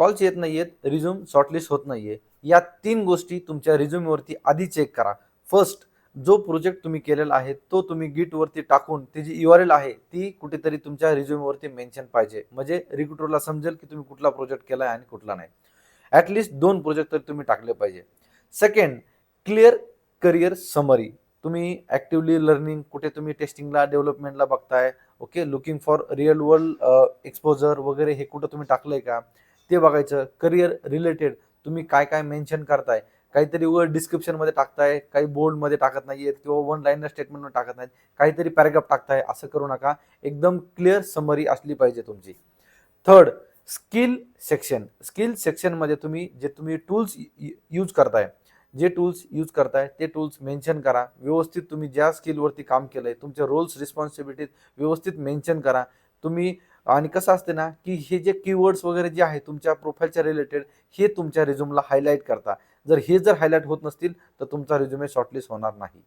Calls येत नाहीयेत, resume shortlist होत नाहीये, या 3 गोष्टी तुमच्या रिझ्यूमवरती आधी चेक करा. फर्स्ट, जो प्रोजेक्ट तुम्ही केलेला आहे तो तुम्ही गिटवरती टाकून ती जी URL आहे ती कुठेतरी तुमच्या रिझ्यूमवरती मेन्शन पाहिजे. म्हणजे रिक्रुटरला समजेल की तुम्ही कुठला प्रोजेक्ट केलाय आणि कुठला नाही. ॲटलिस्ट 2 प्रोजेक्ट तर तुम्ही टाकले पाहिजे. Second, clear career summary. तुम्ही ॲक्टिव्हली लर्निंग, कुठे तुम्ही टेस्टिंगला, डेव्हलपमेंटला बघताय, okay, looking for real world exposure वगैरे हे कुठं तुम्ही टाकलंय का ते बघायचं. करियर रिलेटेड तुम्ही काय काय मेन्शन करताय, काहीतरी वर डिस्क्रिप्शनमध्ये टाकताय, काही बोल्डमध्ये टाकत नाहीयेत किंवा वन लाईनर स्टेटमेंटमध्ये टाकत नाहीत, काहीतरी पॅराग्राफ टाकताय, असं करू नका. एकदम क्लिअर समरी असली पाहिजे तुमची. Third, skill section. स्किल सेक्शनमध्ये तुम्ही टूल्स यूज करताय, जे टूल्स यूज करताय ते टूल्स मेन्शन करा. व्यवस्थित तुम्ही ज्या स्किलवरती काम केलंय, तुमच्या रोल्स रिस्पॉन्सिबिलिटीज व्यवस्थित मेन्शन करा तुम्ही. आणि कसं असते ना की हे जे कीवर्ड्स वगैरे जे आहे तुमच्या प्रोफाईलच्या रिलेटेड, हे तुमच्या रिझ्यूमला हायलाईट करता. जर हे हायलाईट होत नसतील तर तुमचा रिझ्यूमे शॉर्टलिस्ट होणार नाही.